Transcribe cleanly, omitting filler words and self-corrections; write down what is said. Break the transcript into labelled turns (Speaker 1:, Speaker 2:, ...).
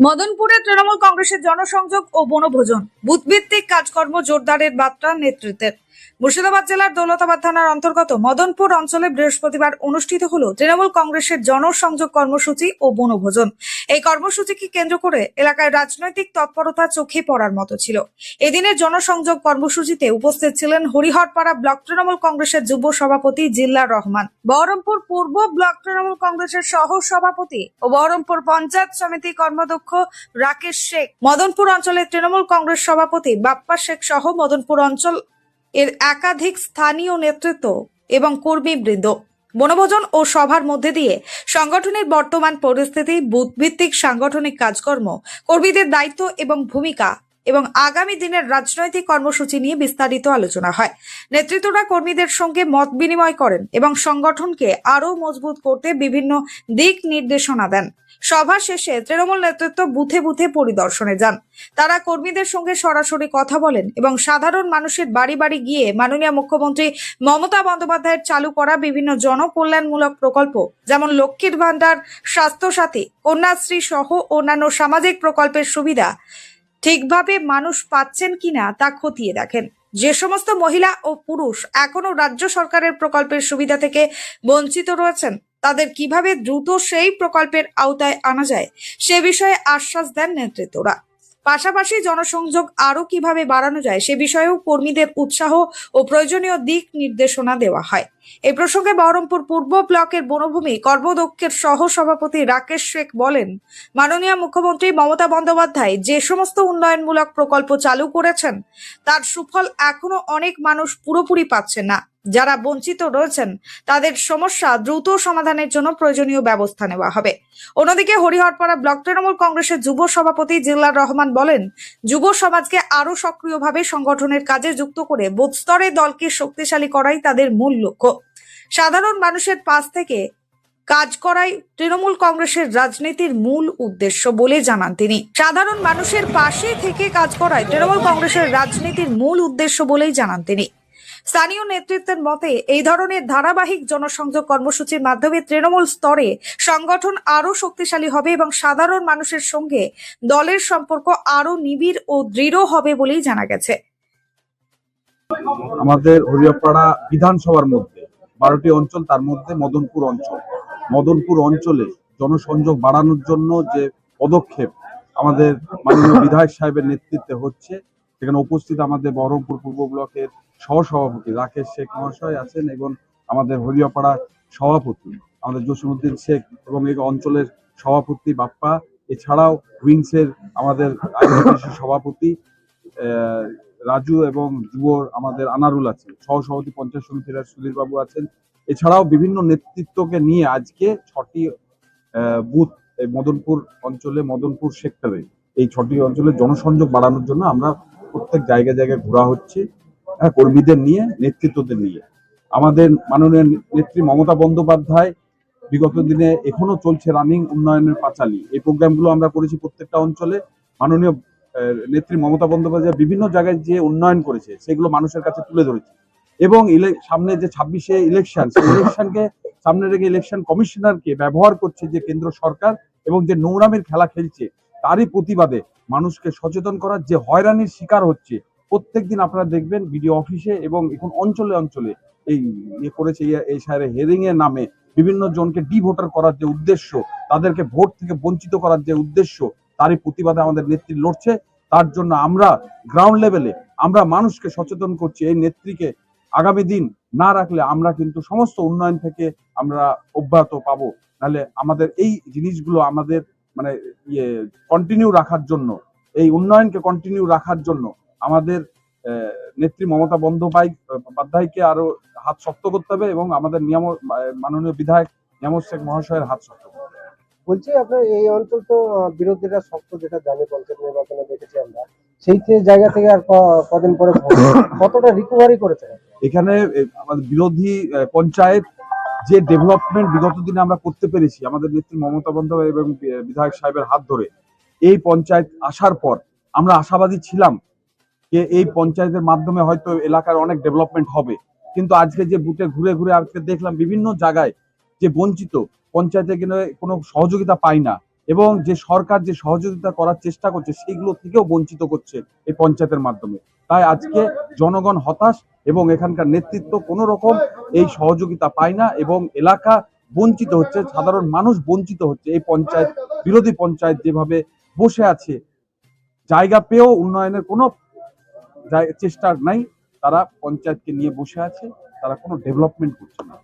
Speaker 1: মদনপুরে তৃণমূল কংগ্রেসের জনসংযোগ ও বনভোজন বুথভিত্তিক কাজকর্ম জোরদারের বার্তা নেতৃত্বের। মুর্শিদাবাদ জেলার দৌলতাবাদ থানার অন্তর্গত মদনপুর অঞ্চলে বৃহস্পতিবার অনুষ্ঠিত হলো তৃণমূল কংগ্রেসের জনসংযোগ কর্মসূচি ও বনভোজন। এই কর্মসূচিকে কেন্দ্র করে এলাকায় রাজনৈতিক তৎপরতা চোখে পড়ার মতো ছিল। এদিনের জনসংযোগ কর্মসূচিতে উপস্থিত ছিলেন হরিহরপাড়া ব্লক তৃণমূল কংগ্রেসের যুব সভাপতি জিল্লার রহমান, বহরমপুর পূর্ব ব্লক তৃণমূল কংগ্রেসের সহ সভাপতি ও বহরমপুর পঞ্চায়েত সমিতি কর্মাধ্যক্ষ রাকেশ শেখ, মদনপুর অঞ্চলের তৃণমূল কংগ্রেস সভাপতি বাপ্পা শেখ সহ মদনপুর অঞ্চল এর একাধিক স্থানীয় নেতৃত্ব এবং কর্মীবৃন্দ। বনভোজন ও সভার মধ্যে দিয়ে সংগঠনের বর্তমান পরিস্থিতি, বুথভিত্তিক সাংগঠনিক কাজকর্ম, কর্মীদের দায়িত্ব এবং ভূমিকা এবং আগামী দিনের রাজনৈতিক কর্মসূচি নিয়ে বিস্তারিত আলোচনা হয়। নেতৃত্বরা কর্মীদের সঙ্গে মত বিনিময় করেন এবং সংগঠনকে আরও মজবুত করতে বিভিন্ন দিক নির্দেশনা দেন। সভা শেষে তৃণমূল নেতৃত্ব বুথে বুথে পরিদর্শনে যান। তারা কর্মীদের সঙ্গে সরাসরি কথা বলেন এবং সাধারণ মানুষের বাড়ি বাড়ি গিয়ে মাননীয় মুখ্যমন্ত্রী মমতা বন্দ্যোপাধ্যায়ের চালু করা বিভিন্ন জনকল্যাণমূলক প্রকল্প যেমন লক্ষ্মীর ভান্ডার, স্বাস্থ্যসাথী, কন্যাশ্রী সহ অন্যান্য সামাজিক প্রকল্পের সুবিধা ঠিকভাবে মানুষ পাচ্ছেন কিনা তা খতিয়ে দেখেন। যে সমস্ত মহিলা ও পুরুষ এখনো রাজ্য সরকারের প্রকল্পের সুবিধা থেকে বঞ্চিত রয়েছেন তাদের কিভাবে দ্রুত সেই প্রকল্পের আওতায় আনা যায় সে বিষয়ে আশ্বাস দেন নেতৃত্বরা। পাশাপাশি জনসংযোগ আরও কিভাবে বাড়ানো যায় সে বিষয়েও কর্মীদের উৎসাহ ও প্রয়োজনীয় দিক নির্দেশনা দেওয়া হয়। এই প্রসঙ্গে বহরমপুর পূর্ব ব্লকের বনভূমি কর্মদক্ষের সহ সভাপতি রাকেশ শেখ বলেন, মাননীয় মুখ্যমন্ত্রী মমতা বন্দ্যোপাধ্যায় যে সমস্ত উন্নয়নমূলক প্রকল্প চালু করেছেন তার সুফল এখনো অনেক মানুষ পুরোপুরি পাচ্ছেন না। যারা বঞ্চিত রয়েছেন তাদের সমস্যা দ্রুত সমাধানের জন্য প্রয়োজনীয় ব্যবস্থা নেওয়া হবে। অন্যদিকে হরিহরপাড়া ব্লক তৃণমূল কংগ্রেসের যুব সভাপতি জিল্লার রহমান বলেন, যুব সমাজকে আরো সক্রিয়ভাবে সংগঠনের কাজে যুক্ত করে বুথ স্তরে দলকে শক্তিশালী করাই তাদের মূল লক্ষ্য। সাধারণ মানুষের পাশ থেকে কাজ করাই তৃণমূল কংগ্রেসের রাজনীতির মূল উদ্দেশ্য বলে জানান তিনি। সাধারণ মানুষের পাশে থেকে কাজ করাই তৃণমূল কংগ্রেসের রাজনীতির মূল উদ্দেশ্য বলেই জানান তিনি। স্থানীয় নেতৃত্বের মতে এই ধরনের ধারাবাহিক জনসংযোগ কর্মসূচির মাধ্যমে তৃণমূল স্তরে সংগঠন আরো শক্তিশালী হবে এবং সাধারণ মানুষের সঙ্গে দলের সম্পর্ক আরো নিবিড় ও দৃঢ় হবে বলেই জানা গেছে।
Speaker 2: আমাদের হরিহরপাড়া বিধানসভার মধ্যে 12টি অঞ্চল, তার মধ্যে মদনপুর অঞ্চলে জনসংযোগ বাড়ানোর জন্য যে পদক্ষেপ আমাদের মাননীয় বিধায়ক সাহেবের নেতৃত্বে হচ্ছে, সেখানে উপস্থিত আমাদের বহরমপুর পূর্ব ব্লকের সহসভাপতি রাকেশ শেখ মহাশয় আছেন এবং আমাদের হরিহরপাড়া সভাপতি আমাদের জসিমউদ্দিন শেখ এবং এই অঞ্চলের সভাপতি বাপ্পা, এছাড়াও উইংসের আমাদের সভাপতি রাজু এবং যুবর আমাদের আনারুল আছেন, সহসভাপতি পঞ্চায়েত সমিতির সুধীর বাবু আছেন। এছাড়াও বিভিন্ন নেতৃত্বকে নিয়ে আজকে 6টি বুথ মদনপুর অঞ্চলে, মদনপুর সেক্টরে এই 6টি অঞ্চলে জনসংযোগ বাড়ানোর জন্য আমরা প্রত্যেক জায়গায় জায়গায় ঘোরা হচ্ছে, কর্মীদের নিয়ে, নেতৃত্বদের নিয়ে। আমাদের মাননীয় নেত্রী মমতা বন্দ্যোপাধ্যায় বিগত দিনে এখনো চলছে রানিং উন্নয়নের পাঁচালী। এই প্রোগ্রামগুলো আমরা করেছি প্রত্যেকটা অঞ্চলে। মাননীয় নেত্রী মমতা বন্দ্যোপাধ্যায় বিভিন্ন জায়গায় যে উন্নয়ন করেছে সেগুলো মানুষের কাছে তুলে ধরেছে এবং সামনে যে 26শে ইলেকশন, সেই ইলেকশনকে সামনে রেখে ইলেকশন কমিশনারকে ব্যবহার করছে যে কেন্দ্র সরকার এবং যে নোংরামির খেলা খেলছে, তারই প্রতিবাদে মানুষকে সচেতন করার, যে হয়রানির শিকার হচ্ছে প্রত্যেকদিন আপনারা দেখবেন বিডিও অফিসে এবং এখন অঞ্চলে অঞ্চলে এই করেছে এই সাহের হেরিং এর নামে বিভিন্ন জনকে ডিভোটার করার যে উদ্দেশ্য, তাদেরকে ভোট থেকে বঞ্চিত করার যে উদ্দেশ্য, তারই প্রতিবাদে আমাদের নেত্রী লড়ছে। তার জন্য আমরা গ্রাউন্ড লেভেলে আমরা মানুষকে সচেতন করছি। এই নেত্রীকে আগামী দিন না রাখলে আমরা কিন্তু সমস্ত উন্নয়ন থেকে আমরা অব্যাহত পাবো। নাহলে আমাদের এই জিনিসগুলো আমাদের মানে কন্টিনিউ রাখার জন্য, এই উন্নয়নকে কন্টিনিউ রাখার জন্য আমাদের নেত্রী মমতা বন্দ্যোপাধ্যায়কে আরো হাত শক্ত করতে হবে এবং আমাদের মাননীয় বিধায়ক নিয়ামত শেখ মহাশয়ের হাত শক্ত করতে হবে।
Speaker 3: বলছি, আপনার এই অঞ্চল তো বিরোধীরা শক্ত, যেটা জানি পঞ্চায়েত নির্বাচনে দেখেছি আমরা, সেই জায়গা থেকে আর কদিন পরে কতটা রিকভারি করেছে
Speaker 2: এখানে আমাদের বিরোধী পঞ্চায়েত যে ডেভেলপমেন্ট বিগত দিনে আমরা করতে পেরেছি আমাদের নেত্রী মমতা বন্দ্যোপাধ্যায় এবং বিধায়ক সাহেবের হাত ধরে, এই পঞ্চায়েত আসার পর আমরা আশাবাদী ছিলাম যে এই পঞ্চায়েতের মাধ্যমে হয়তো এলাকার অনেক ডেভেলপমেন্ট হবে। কিন্তু আজকে যে বুথে ঘুরে ঘুরে আজকে দেখলাম বিভিন্ন জায়গায় যে বঞ্চিত, পঞ্চায়েতে কোনো সহযোগিতা পায় না, এবং যে সরকার যে সহযোগিতা করার চেষ্টা করছে সেগুলো থেকেও বঞ্চিত করছে এই পঞ্চায়েতের মাধ্যমে। তাই আজকে জনগণ হতাশ এবং এখানকার নেতৃত্ব কোনো রকম এই সহযোগিতা পায় না এবং এলাকা বঞ্চিত হচ্ছে, সাধারণ মানুষ বঞ্চিত হচ্ছে। এই পঞ্চায়েত, বিরোধী পঞ্চায়েত যেভাবে বসে আছে, জায়গা পেয়েও উন্নয়নের কোনো চেষ্টা নাই, তারা পঞ্চায়েতকে নিয়ে বসে আছে, তারা কোনো ডেভেলপমেন্ট করছে না।